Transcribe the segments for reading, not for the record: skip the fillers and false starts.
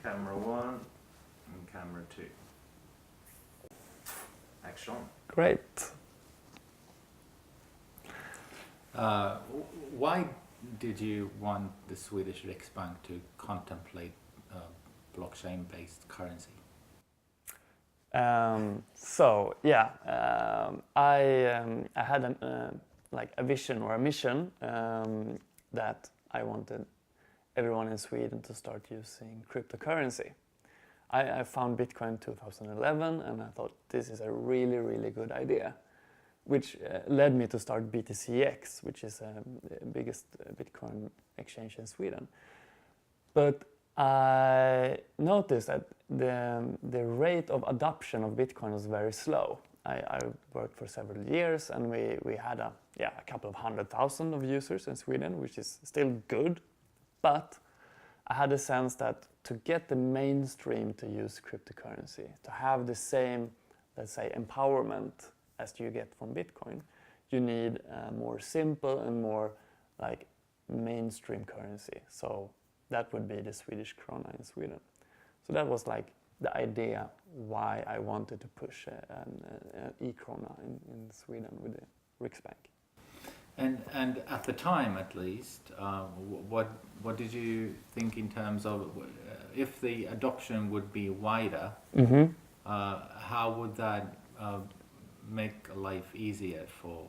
camera 1 and camera 2. Action. Great. Why did you want the Swedish Riksbank to contemplate blockchain-based currency? I had a vision or a mission that I wanted everyone in Sweden to start using cryptocurrency. I found Bitcoin in 2011 and I thought this is a really, really good idea, which led me to start BTCX, which is the biggest Bitcoin exchange in Sweden. But I noticed that the rate of adoption of Bitcoin was very slow. I worked for several years and we had a couple of 100,000 of users in Sweden, which is still good, but I had a sense that to get the mainstream to use cryptocurrency, to have the same, let's say, empowerment as you get from Bitcoin, you need a more simple and more like mainstream currency. So that would be the Swedish krona in Sweden. So that was like the idea why I wanted to push an e-krona in Sweden with the Riksbank. And at the time, at least, what did you think in terms of if the adoption would be wider? Mm-hmm. How would that make life easier for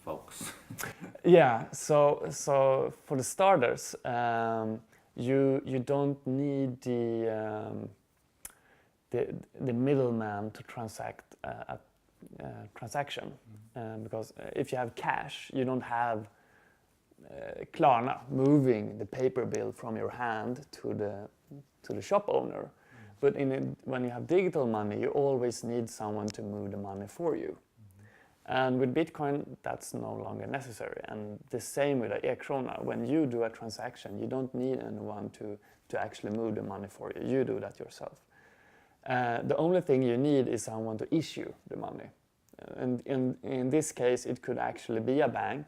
folks? Yeah. So for the starters, you don't need the middleman to transact a transaction, because if you have cash, you don't have Klarna moving the paper bill from your hand to the shop owner. But when you have digital money, you always need someone to move the money for you. And with Bitcoin, that's no longer necessary. And the same with the e-krona. When you do a transaction, you don't need anyone to actually move the money for you. You do that yourself. The only thing you need is someone to issue the money. And in this case, it could actually be a bank,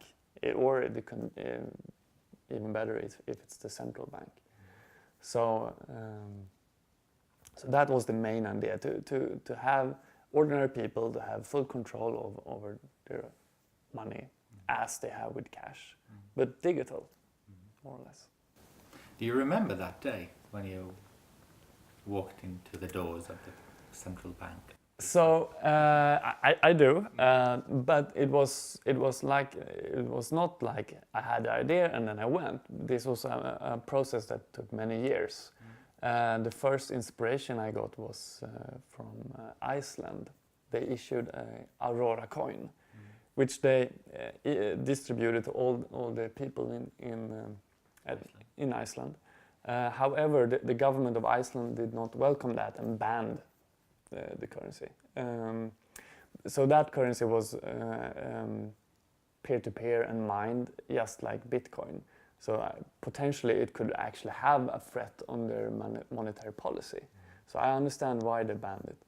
or it can, even better if it's the central bank. So that was the main idea, to have ordinary people to have full control over their money as they have with cash, but digital, more or less. Do you remember that day when you walked into the doors of the central bank? So I do, but it was not like I had the idea and then I went. This was a process that took many years. The first inspiration I got was from Iceland. They issued a Aurora coin, which they distributed to all the people in Iceland. However, the government of Iceland did not welcome that and banned the currency. So that currency was peer-to-peer and mined just like Bitcoin. So potentially it could actually have a threat on their monetary policy. So I understand why they banned it.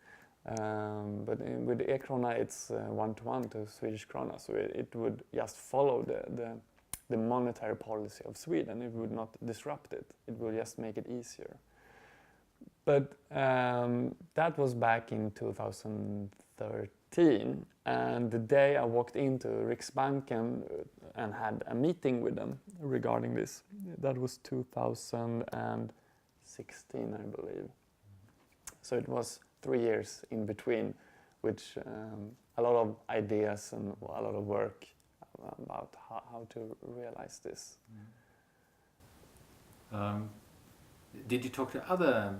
But with the e-krona, it's one-to-one to Swedish krona. So it would just follow the monetary policy of Sweden. It would not disrupt it. It will just make it easier. But that was back in 2013, and the day I walked into Riksbanken and had a meeting with them regarding this, that was 2016, I believe. So it was 3 years in between, which a lot of ideas and a lot of work about how to realize this. Did you talk to other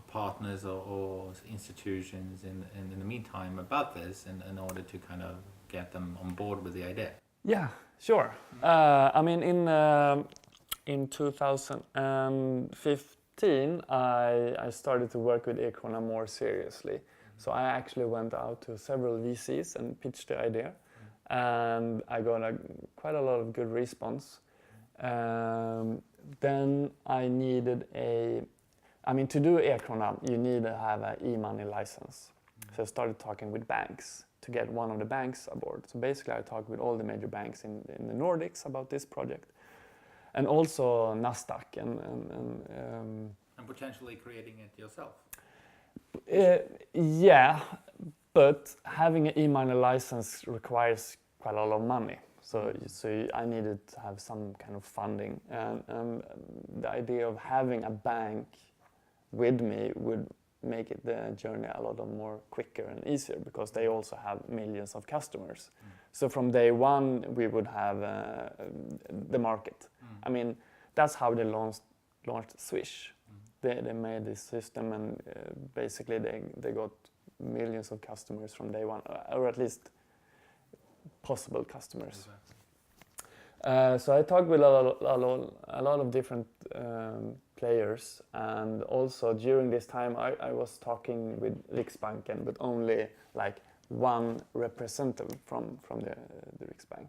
partners or institutions in the meantime about this in order to kind of get them on board with the idea? Yeah, sure. I mean, in 2015, I started to work with e-krona more seriously. So I actually went out to several VCs and pitched the idea, and I got quite a lot of good response. Then I needed to do e-krona, you need to have an e-money license. So I started talking with banks to get one of the banks aboard. So basically I talked with all the major banks in the Nordics about this project. And also Nasdaq. And potentially creating it yourself. Yeah, but having an e-miner license requires quite a lot of money. So I needed to have some kind of funding, and the idea of having a bank with me would make the journey a lot more quicker and easier, because they also have millions of customers. So from day one, we would have the market. I mean, that's how they launched Swish. They made this system, and basically they got millions of customers from day one, or at least possible customers. So I talked with a lot of different players, and also during this time I was talking with Riksbanken, but only like one representative from the Riksbank.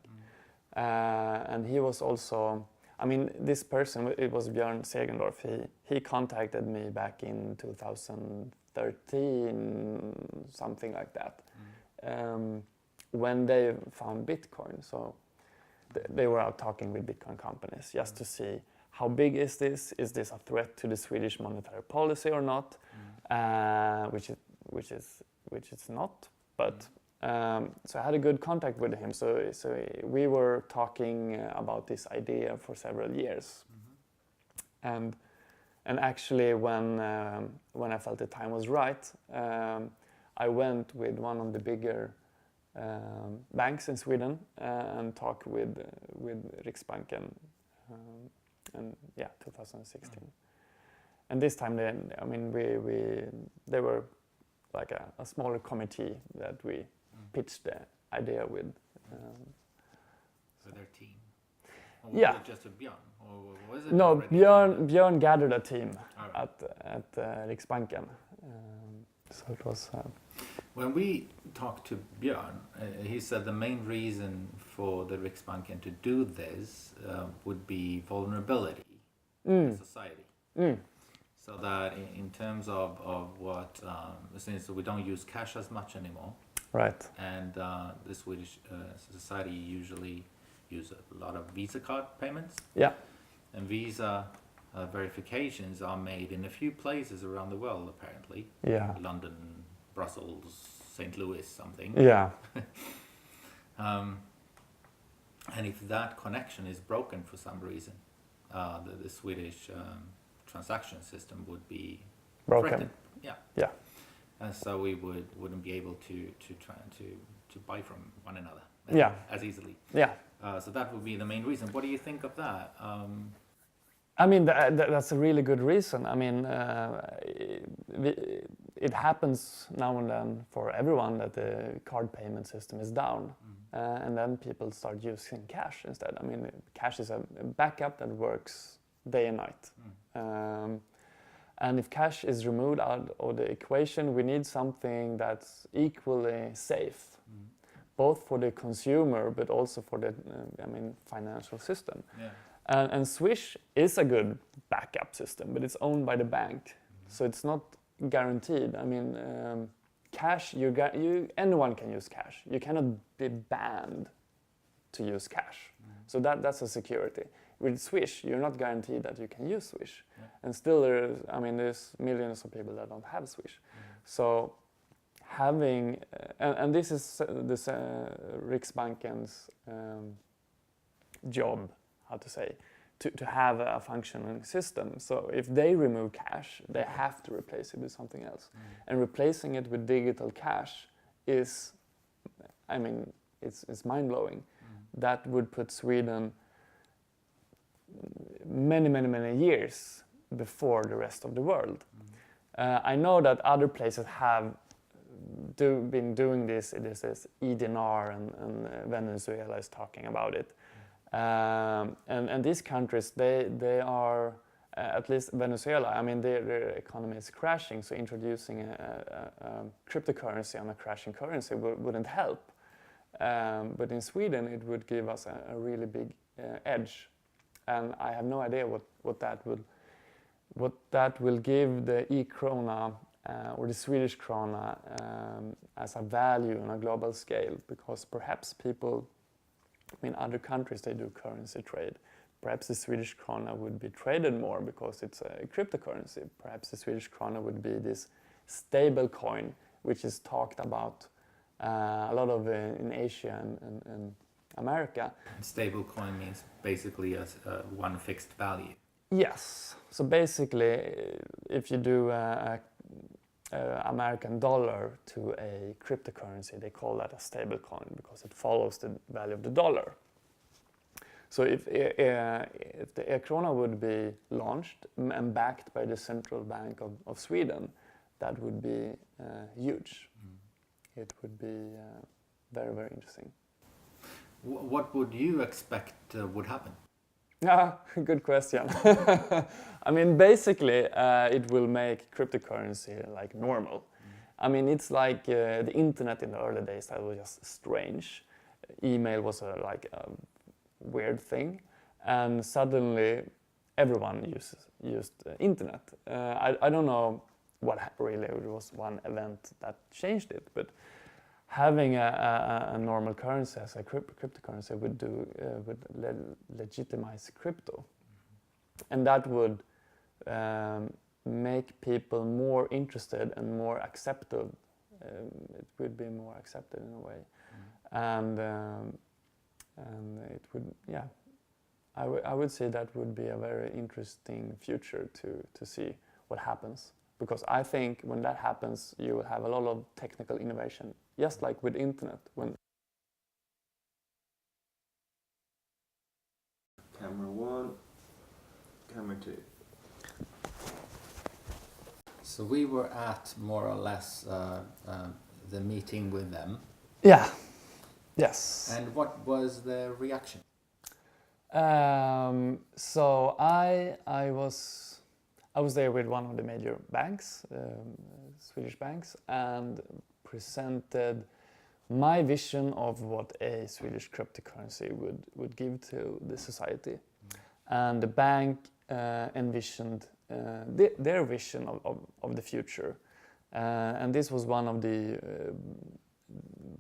And he was also, I mean, this person, it was Björn Segendorf, he contacted me back in 2013, something like that, when they found Bitcoin. So they were out talking with Bitcoin companies just to see how big is this a threat to the Swedish monetary policy or not, which it's not, but so I had a good contact with him. So we were talking about this idea for several years, and actually when I felt the time was right, I went with one of the bigger banks in Sweden and talked with Riksbanken, and 2016. And this time, I mean, they were like a smaller committee that we pitched the idea with. So their team? Or was it just a Björn? Or was it no, Björn gathered a team at Riksbanken. So it was... When we talked to Björn, he said the main reason for the Riksbanken to do this would be vulnerability in society. So that in terms of what, since we don't use cash as much anymore, right, and the Swedish society usually use a lot of Visa card payments. Yeah. And Visa verifications are made in a few places around the world, apparently. Yeah. London, Brussels, St. Louis, something. Yeah. And if that connection is broken for some reason, the Swedish transaction system would be broken. threatened. Yeah. Yeah. And so we wouldn't be able to try to buy from one another as easily. Yeah. So that would be the main reason. What do you think of that? I mean, that's a really good reason. I mean, it happens now and then for everyone that the card payment system is down, and then people start using cash instead. I mean, cash is a backup that works day and night. And if cash is removed out of the equation, we need something that's equally safe, both for the consumer but also for the financial system. Yeah. And Swish is a good backup system, but it's owned by the bank, so it's not guaranteed. I mean, cash, anyone can use cash. You cannot be banned to use cash. So that's a security. With Swish, you're not guaranteed that you can use Swish. Yeah. And still there's millions of people that don't have Swish. So having, and this is this Riksbanken's job, how to say, to have a functioning system. So if they remove cash, they have to replace it with something else. And replacing it with digital cash is, I mean, it's mind-blowing. That would put Sweden many years before the rest of the world. I know that other places have been doing this. It is this eDinar and Venezuela is talking about it. And these countries, they are, at least Venezuela, I mean, their economy is crashing, so introducing a cryptocurrency on a crashing currency wouldn't help. But in Sweden, it would give us a really big edge. And I have no idea what that will give the e-krona or the Swedish krona as a value on a global scale, because perhaps people in other countries, they do currency trade. perhaps the Swedish krona would be traded more because it's a cryptocurrency. Perhaps the Swedish krona would be this stable coin, which is talked about a lot of in Asia and America. Stable coin means basically one fixed value. Yes. So basically, if you do American dollar to a cryptocurrency, they call that a stable coin because it follows the value of the dollar. So if the krona would be launched and backed by the central bank of Sweden, that would be huge. It would be very, very interesting. What would you expect would happen? Good question. I mean, basically, it will make cryptocurrency like normal. I mean, it's like the internet in the early days. That was just strange. Email was like a weird thing, and suddenly everyone used internet. I don't know what really it was one event that changed it, but having a normal currency as a cryptocurrency would legitimize crypto, and that would make people more interested and more accepted. It would be more accepted in a way, and it would, yeah. I would say that would be a very interesting future to see what happens, because I think when that happens, you will have a lot of technical innovation, just like with internet. When Camera 1, camera 2. So we were at more or less the meeting with them. Yeah. Yes. And what was the reaction? So I was there with one of the major banks, Swedish banks, and presented my vision of what a Swedish cryptocurrency would give to the society. And the bank envisioned their vision of the future. And this was one of the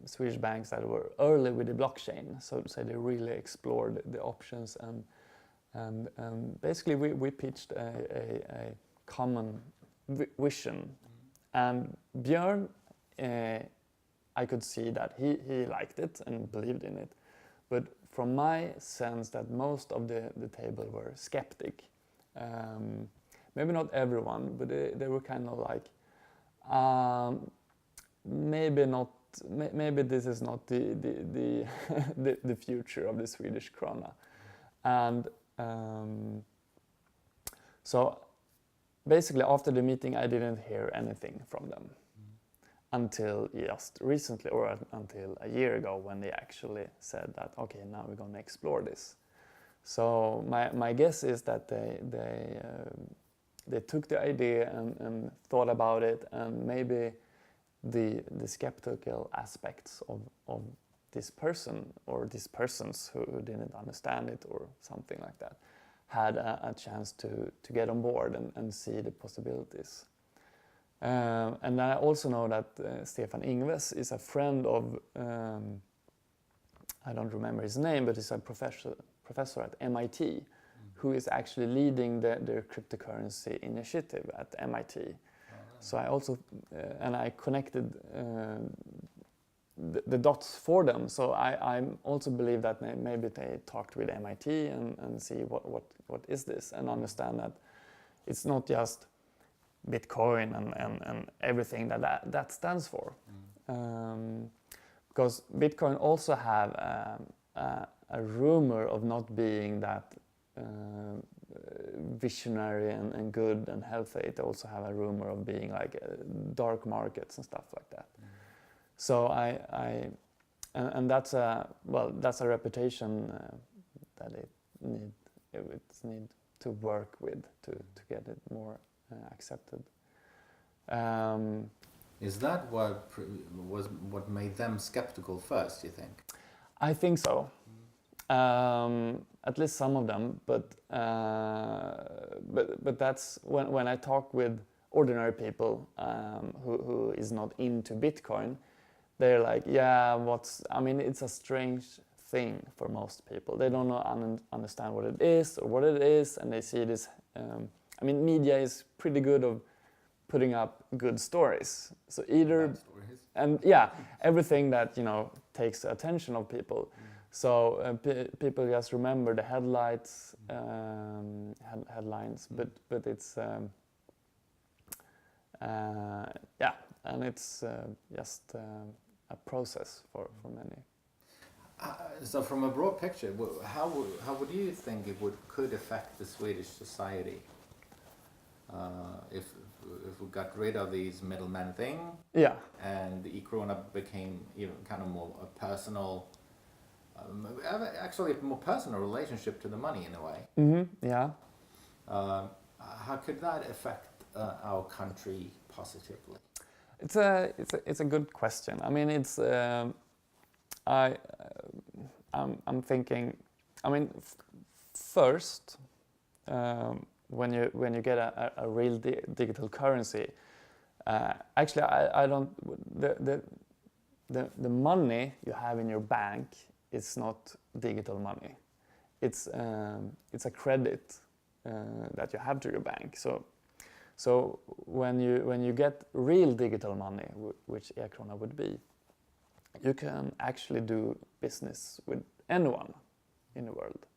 Swedish banks that were early with the blockchain, so to say. They really explored the options, and basically we pitched a common vision. And Björn, I could see that he liked it and believed in it, but from my sense that most of the table were skeptic. Maybe not everyone, but they were kind of like, maybe not. Maybe this is not the future of the Swedish krona, and so basically after the meeting I didn't hear anything from them until just recently, or until a year ago, when they actually said that, okay, now we're going to explore this. So my guess is that they took the idea and thought about it, and maybe the skeptical aspects of this person or these persons who didn't understand it or something like that had a chance to get on board and see the possibilities. And I also know that Stefan Ingves is a friend of, I don't remember his name, but he's a professor at MIT, who is actually leading their cryptocurrency initiative at MIT. So I also, and I connected the dots for them. So I also believe that maybe they talked with MIT and see what is this, and understand that it's not just Bitcoin and everything that stands for. Because Bitcoin also have a rumor of not being that visionary and good and healthy. It also have a rumor of being like dark markets and stuff like that. So and that's a reputation that it's need to work with to get it more accepted. Is that what made them skeptical first, you think? I think so. At least some of them, but that's when I talk with ordinary people who is not into Bitcoin, they're like, yeah, I mean, it's a strange thing for most people. They don't understand what it is or what it is, and they see this. I mean, media is pretty good of putting up good stories. So either Bad stories. and yeah, everything that takes the attention of people. So people just remember the headlines, but it's yeah, and it's just a process for many. So from a broad picture, how would you think it could affect the Swedish society if we got rid of these middlemen thing? Yeah. And the e-krona became kind of more a personal, actually a more personal relationship to the money in a way. Mm-hmm. Yeah. How could that affect our country positively? It's a good question. I mean, it's I'm thinking. I mean, first, when you get a real digital currency, actually, I don't. The money you have in your bank is not digital money. It's a credit that you have to your bank. So when you get real digital money, which e-krona would be, you can actually do business with anyone in the world.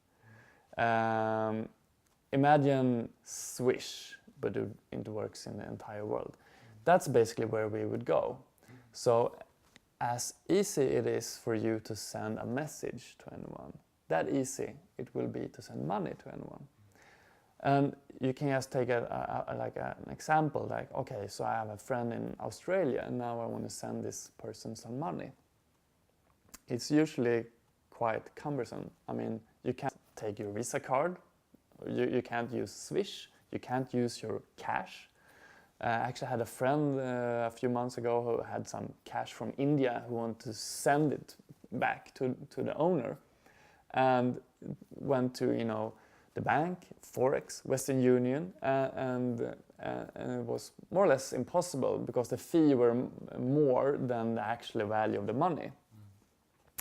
Imagine Swish, but it works in the entire world. That's basically where we would go. So as easy it is for you to send a message to anyone, that easy it will be to send money to anyone. And you can just take an example, like, okay, so I have a friend in Australia and now I want to send this person some money. It's usually quite cumbersome. I mean, you can't take your Visa card, you can't use Swish, you can't use your cash. I actually had a friend a few months ago who had some cash from India who wanted to send it back to the owner, and went to the bank, Forex, Western Union, and it was more or less impossible because the fee were more than the actual value of the money.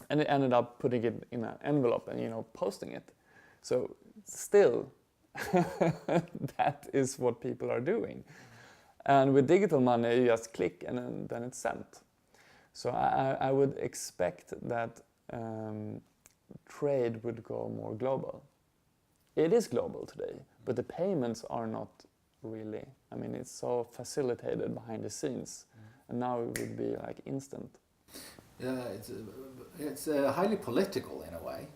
And it ended up putting it in an envelope and posting it. So still, that is what people are doing. And with digital money, you just click and then it's sent. So I would expect that trade would go more global. It is global today, but the payments are not really. I mean, it's so facilitated behind the scenes, and now it would be like instant. Yeah, it's highly political in a way,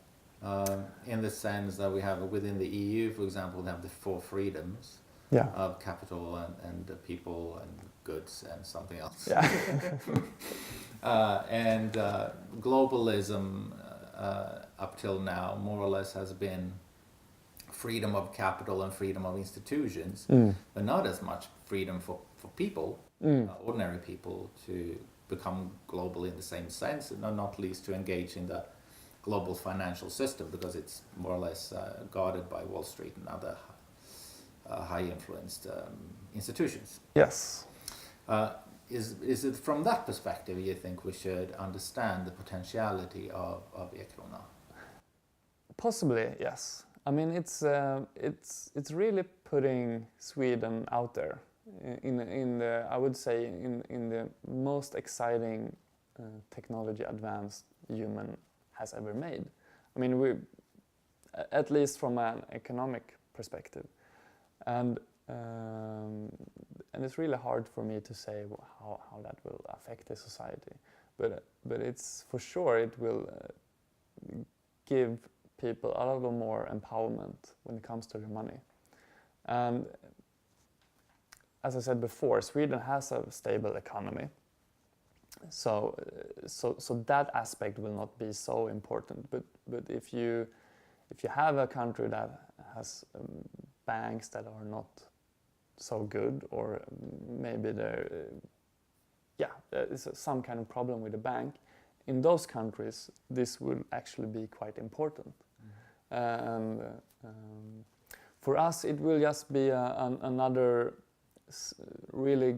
in the sense that we have within the EU, for example, we have the 4 freedoms of capital and people and goods and something else. Yeah. And globalism up till now more or less has been freedom of capital and freedom of institutions, but not as much freedom for people, ordinary people, to become global in the same sense, and not least to engage in the global financial system, because it's more or less guarded by Wall Street and other high-influenced institutions. Yes. Is it from that perspective you think we should understand the potentiality of e-krona? Possibly, yes. I mean, it's really putting Sweden out there in the, I would say, in the most exciting technology advanced human has ever made. I mean, we, at least from an economic perspective, and it's really hard for me to say how that will affect the society, but it's for sure it will give people a little more empowerment when it comes to their money. And as I said before, Sweden has a stable economy, so that aspect will not be so important. But if you have a country that has banks that are not so good, or maybe there is some kind of problem with the bank, in those countries this will actually be quite important. And for us it will just be another really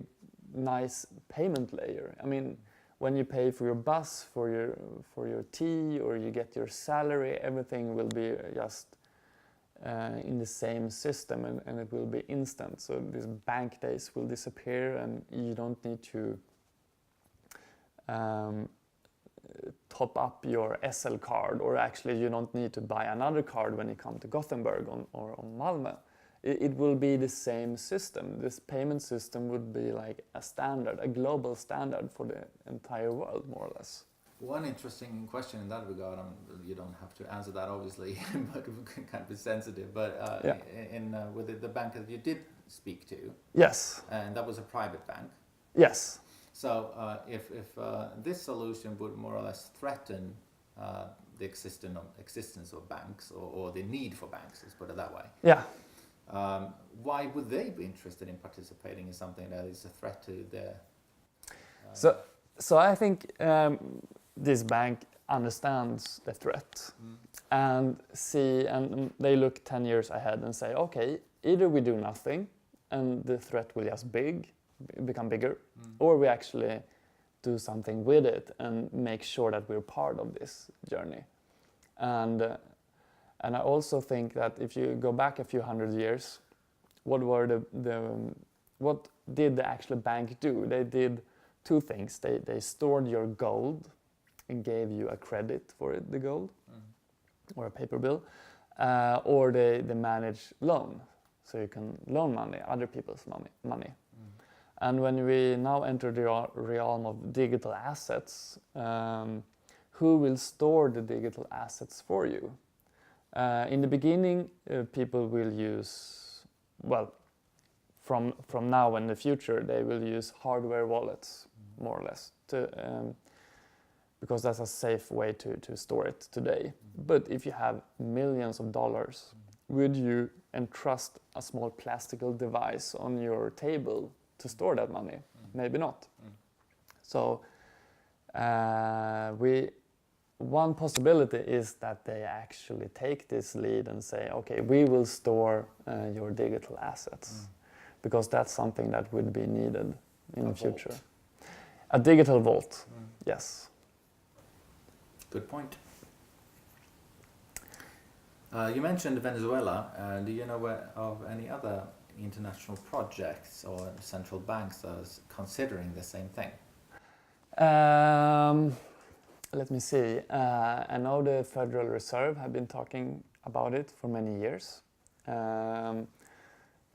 nice payment layer. I mean, when you pay for your bus, for your tea, or you get your salary, everything will be just in the same system, and it will be instant. So these bank days will disappear, and you don't need to top up your SL card, or actually you don't need to buy another card when you come to Gothenburg or on Malmö. It will be the same system. This payment system would be like a standard, a global standard for the entire world, more or less. One interesting question in that regard, you don't have to answer that obviously, but we can kind of be sensitive. But with the bank that you did speak to, yes, and that was a private bank. Yes. So if this solution would more or less threaten the existence of banks or the need for banks, let's put it that way. Yeah. Why would they be interested in participating in something that is a threat to their? So I think this bank understands the threat and they look 10 years ahead and say, okay, either we do nothing and the threat will just become bigger, or we actually do something with it and make sure that we're part of this journey. And I also think that if you go back a few hundred years, what did the actual bank do? They did two things. They stored your gold and gave you a credit for it, the gold, or a paper bill, or they manage loan, so you can loan money, other people's money. And when we now enter the realm of digital assets, who will store the digital assets for you? In the beginning, people will use, from now in the future, they will use hardware wallets, more or less, because that's a safe way to store it today. But if you have millions of dollars, would you entrust a small plastical device on your table to store that money? Maybe not. So one possibility is that they actually take this lead and say, okay, we will store your digital assets, because that's something that would be needed in the future. A digital vault, yes. Good point. You mentioned Venezuela. Do you know of any other international projects or central banks that are considering the same thing? Let me see. I know the Federal Reserve have been talking about it for many years. The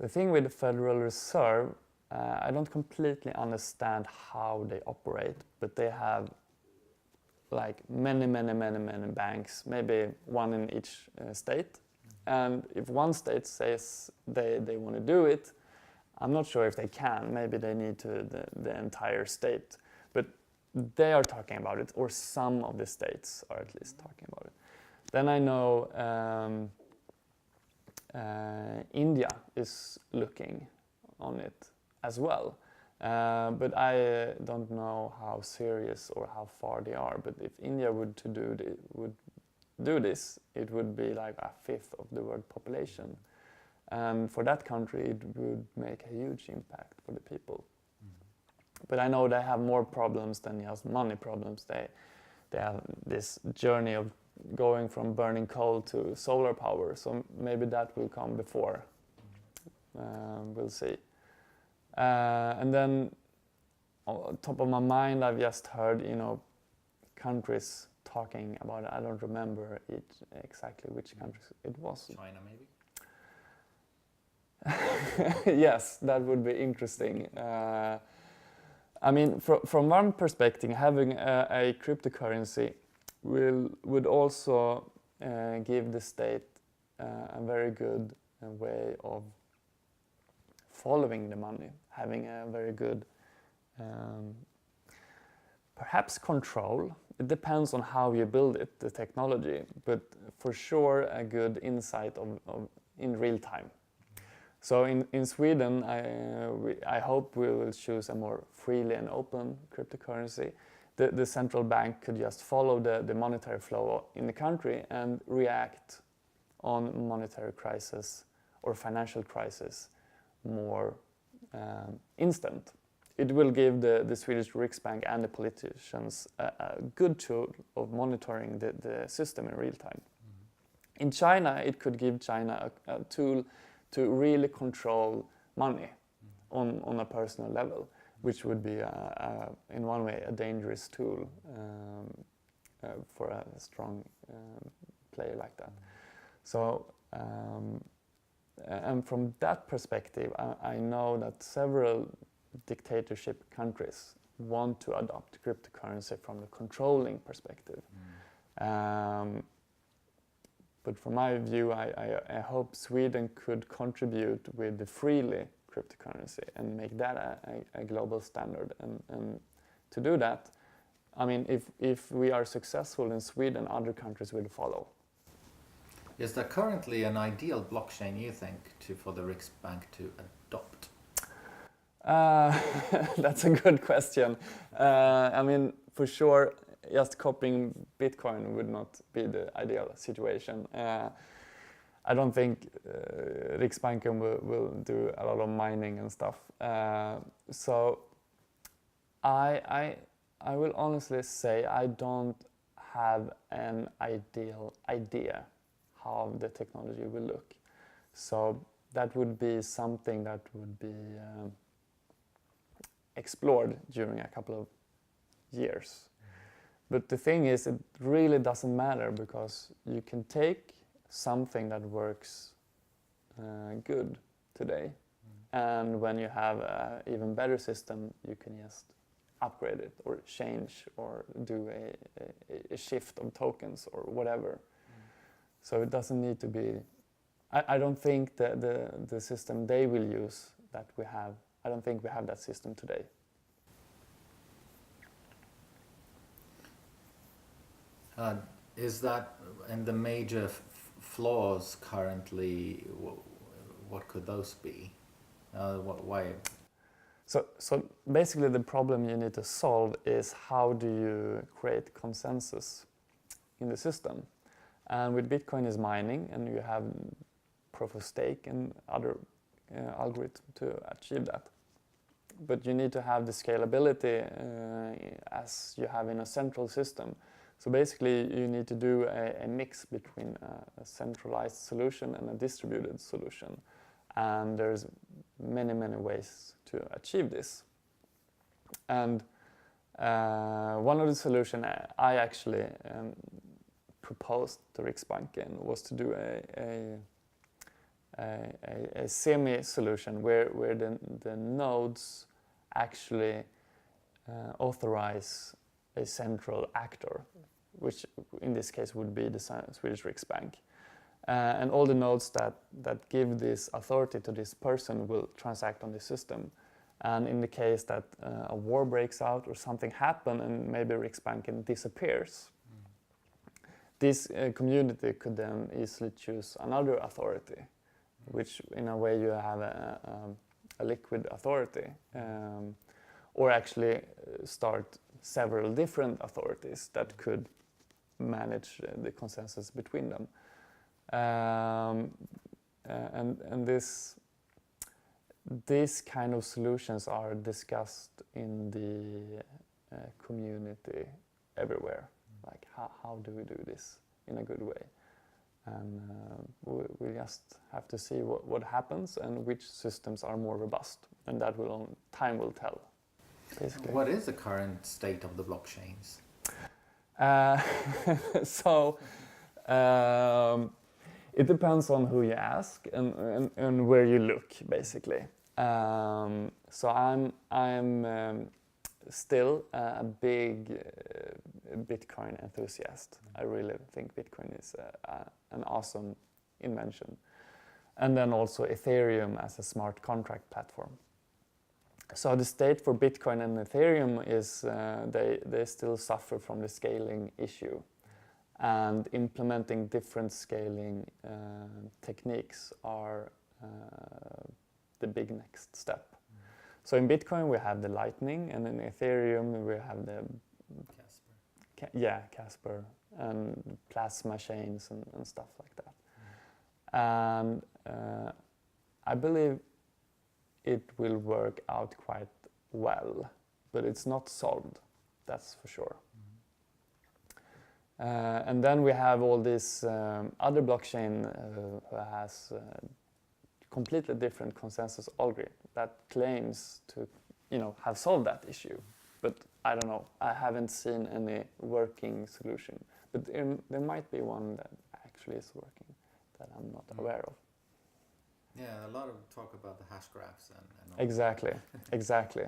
thing with the Federal Reserve, I don't completely understand how they operate, but they have like many banks, maybe one in each state. And if one state says they want to do it, I'm not sure if they can. Maybe they need the entire state. But they are talking about it, or some of the states are at least talking about it. Then I know India is looking on it as well. But I don't know how serious or how far they are. But if India would do this, it would be like a fifth of the world population. And for that country, it would make a huge impact for the people. But I know they have more problems than just money problems. They have this journey of going from burning coal to solar power. So maybe that will come before. We'll see. And then on top of my mind, I've just heard, countries talking about it. I don't remember exactly which countries it was. China, maybe? Yes, that would be interesting. I mean, from one perspective, having a cryptocurrency would also give the state a very good way of following the money, having a very good, perhaps control. It depends on how you build it, the technology, but for sure a good insight of in real time. So in Sweden, I hope we will choose a more freely and open cryptocurrency. The central bank could just follow the monetary flow in the country and react on monetary crisis or financial crisis more instant. it will give the Swedish Riksbank and the politicians a good tool of monitoring the system in real time. In China, it could give China a tool to really control money on a personal level, which would be, in one way, a dangerous tool for a strong player like that. So, and from that perspective, I know that several dictatorship countries want to adopt cryptocurrency from the controlling perspective. But from my view, I hope Sweden could contribute with the freely cryptocurrency and make that a global standard. And to do that, I mean, if we are successful in Sweden, other countries will follow. Is there currently an ideal blockchain, you think, for the Riksbank to adopt? That's a good question. I mean, for sure, just copying Bitcoin would not be the ideal situation. I don't think Riksbanken will do a lot of mining and stuff. So I will honestly say I don't have an ideal idea how the technology will look. So that would be something that would be explored during a couple of years. But the thing is, it really doesn't matter, because you can take something that works good today, and when you have an even better system, you can just upgrade it or change or do a shift of tokens or whatever. So it doesn't need to be. I don't think that the system they will use that we have, I don't think we have that system today. Is that, and the major flaws currently, what could those be? Why? So basically the problem you need to solve is how do you create consensus in the system. And with Bitcoin is mining, and you have proof of stake and other algorithms to achieve that. But you need to have the scalability as you have in a central system. So basically you need to do a mix between a centralized solution and a distributed solution. And there's many ways to achieve this. And one of the solutions I actually proposed to Riksbanken was to do a semi-solution where the nodes actually authorize a central actor, which in this case would be the Swedish Riksbank. And all the nodes that give this authority to this person will transact on the system. And in the case that a war breaks out or something happens and maybe Riksbanken disappears, this community could then easily choose another authority, which in a way you have a liquid authority, or actually start several different authorities that could manage the consensus between them. And these kind of solutions are discussed in the community everywhere. Like how do we do this in a good way? And we just have to see what happens and which systems are more robust, and that time will tell. Basically. What is the current state of the blockchains? So it depends on who you ask and where you look, basically. So I'm still a big Bitcoin enthusiast. I really think Bitcoin is an awesome invention. And then also Ethereum as a smart contract platform. So the state for Bitcoin and Ethereum is they still suffer from the scaling issue, and implementing different scaling techniques are the big next step. So in Bitcoin we have the Lightning, and in Ethereum we have the Casper and plasma chains and stuff like that. And I believe it will work out quite well, but it's not solved, that's for sure. And then we have all this other blockchain who has completely different consensus algorithm that claims to, have solved that issue. But I don't know. I haven't seen any working solution. But there might be one that actually is working that I'm not aware of. Yeah, a lot of talk about the hash graphs and all Exactly, exactly.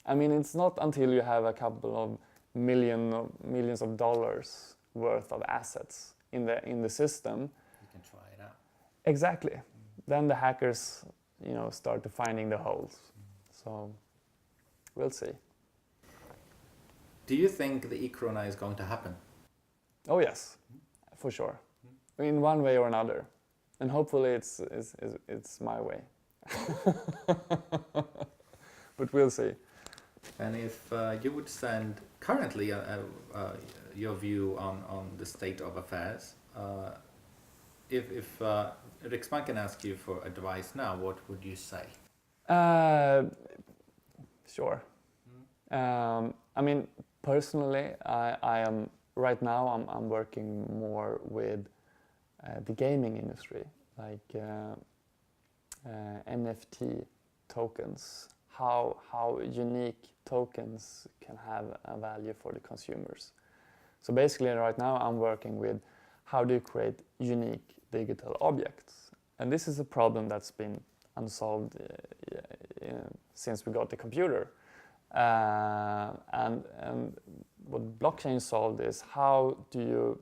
I mean, it's not until you have a couple of millions of dollars worth of assets in the system. You can try it out. Exactly. Then the hackers, start to finding the holes. So we'll see. Do you think the e-krona is going to happen? Oh yes, for sure. In one way or another, and hopefully it's my way. But we'll see. And if you would send currently your view on the state of affairs, if Riksbanken asked you for advice now, what would you say? Sure. I mean, personally, I am right now. I'm working more with the gaming industry, like NFT tokens. How unique tokens can have a value for the consumers. So basically, right now I'm working with how do you create unique digital objects, and this is a problem that's been unsolved since we got the computer. And what blockchain solved is how do you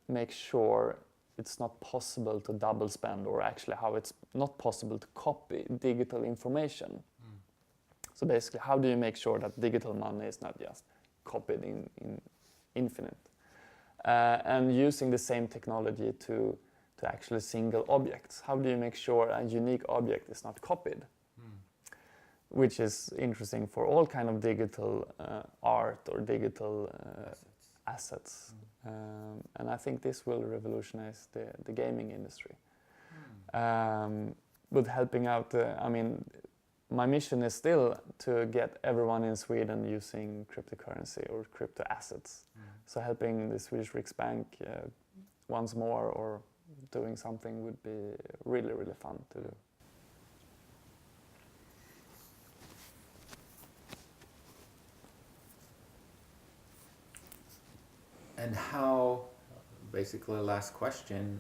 make sure it's not possible to double spend, or actually how it's not possible to copy digital information. So basically, how do you make sure that digital money is not just copied in infinite? And using the same technology to actually single objects. How do you make sure a unique object is not copied? Which is interesting for all kind of digital art or digital assets. And I think this will revolutionize the gaming industry. With helping out, my mission is still to get everyone in Sweden using cryptocurrency or crypto assets. So helping the Swedish Riksbank once more or doing something would be really, really fun to do. And how, basically last question,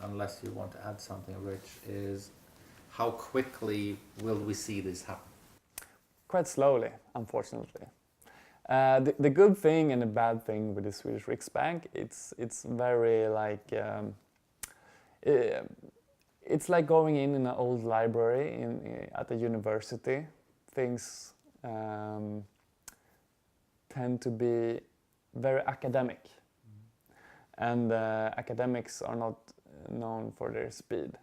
unless you want to add something, Rich, is how quickly will we see this happen? Quite slowly, unfortunately. The good thing and the bad thing with the Swedish Riksbank, it's very like, it's like going in an old library at a university. Things tend to be very academic, and academics are not known for their speed.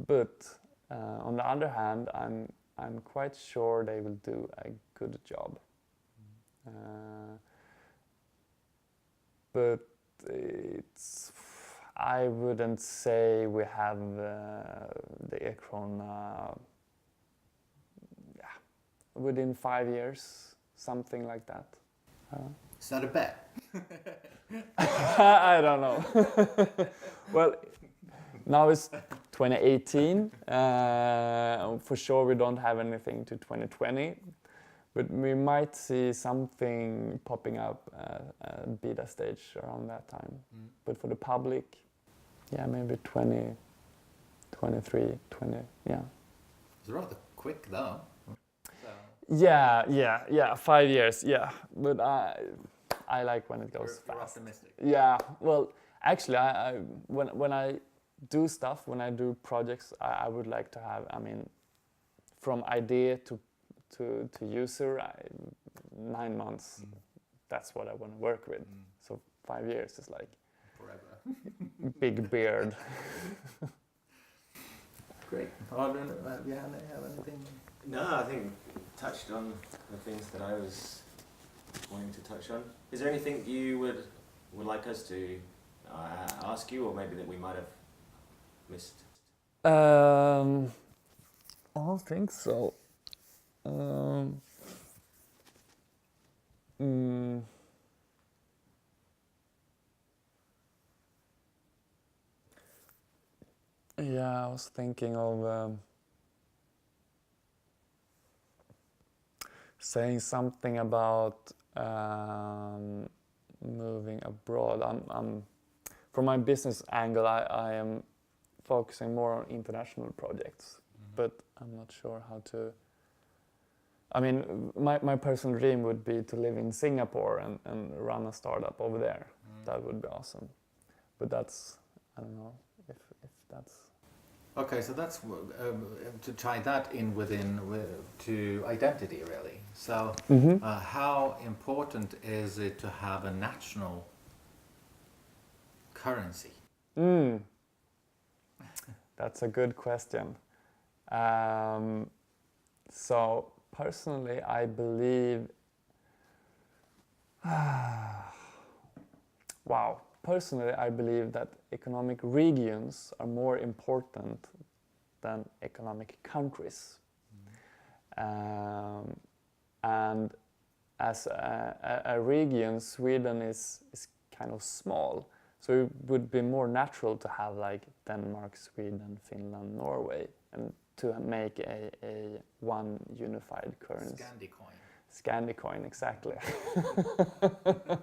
But on the other hand, I'm quite sure they will do a good job. But I wouldn't say we have the e-krona within 5 years, something like that. It's not a bet. I don't know. Well, now it's 2018. For sure, we don't have anything to 2020, but we might see something popping up at beta stage around that time. But for the public, yeah, maybe 2023, 20, yeah. It's rather quick though. Yeah, 5 years, yeah. But I like when it goes You're fast. optimistic. Yeah, well, actually, when I do stuff, when I do projects, I would like to have, from idea to user, 9 months. That's what I want to work with. So 5 years is like Forever. big beard. Great. Adrian, do you have anything? No, I think you touched on the things that I was wanting to touch on. Is there anything you would like us to ask you, or maybe that we might have missed? I don't think so. Mm, yeah, I was thinking of saying something about moving abroad. From my business angle, I am focusing more on international projects, but I'm not sure how to. I mean, my personal dream would be to live in Singapore and run a startup over there. That would be awesome. But that's, I don't know if that's... Okay, so that's to tie that in to identity, really. So how important is it to have a national currency? That's a good question. So personally, I believe... wow. Personally, I believe that economic regions are more important than economic countries. And as a region, Sweden is kind of small. So it would be more natural to have like Denmark, Sweden, Finland, Norway, and to make a one unified currency. Scandicoin. Scandicoin, exactly. Interesting.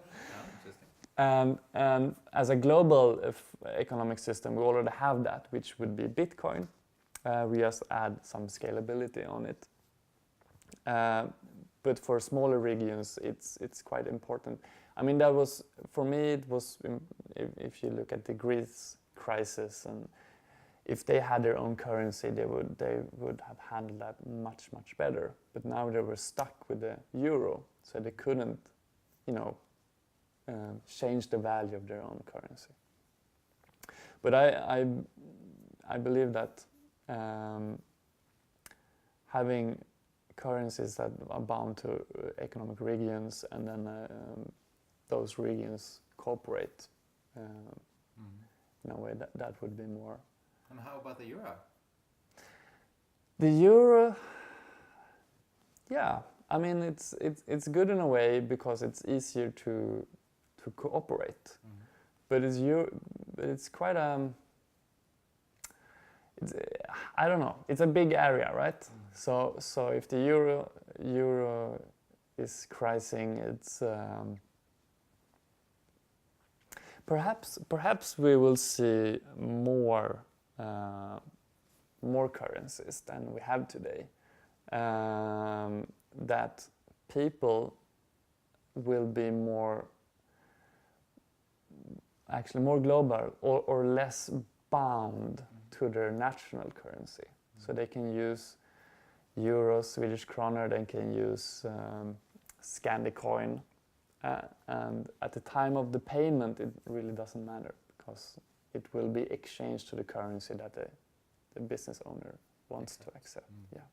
And as a global economic system, we already have that, which would be Bitcoin. We just add some scalability on it. But for smaller regions, it's quite important. I mean, that was, for me, it was, if you look at the Greece crisis, and if they had their own currency, they would have handled that much better. But now they were stuck with the euro, so they couldn't, change the value of their own currency. But I believe that having currencies that are bound to economic regions, and then those regions cooperate in a way that would be more. And how about the euro? The euro, yeah, I mean it's good in a way because it's easier to cooperate, but it's quite I don't know. It's a big area, right? So if the euro is rising, it's perhaps we will see more currencies than we have today. That people will be more global or less bound to their national currency. So they can use euro, Swedish kroner, they can use Scandicoin. And at the time of the payment, it really doesn't matter because it will be exchanged to the currency that the business owner wants to accept. Yeah.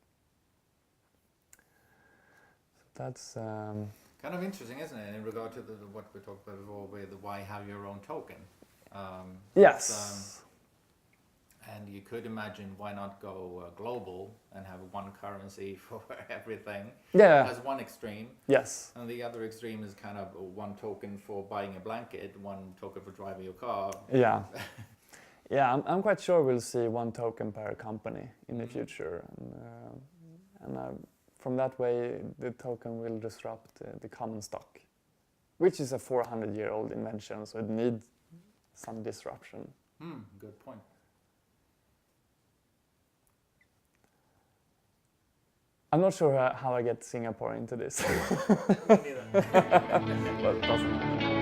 So that's kind of interesting, isn't it, in regard to what we talked about before with why have your own token? Yes. And you could imagine why not go global and have one currency for everything. Yeah. That's one extreme. Yes. And the other extreme is kind of one token for buying a blanket, one token for driving your car. Yeah. Yeah, I'm quite sure we'll see one token per company in the future. And from that way, the token will disrupt the common stock, which is a 400-year-old invention, so it needs some disruption. Good point. I'm not sure how I get Singapore into this. Me neither. Well, it doesn't matter.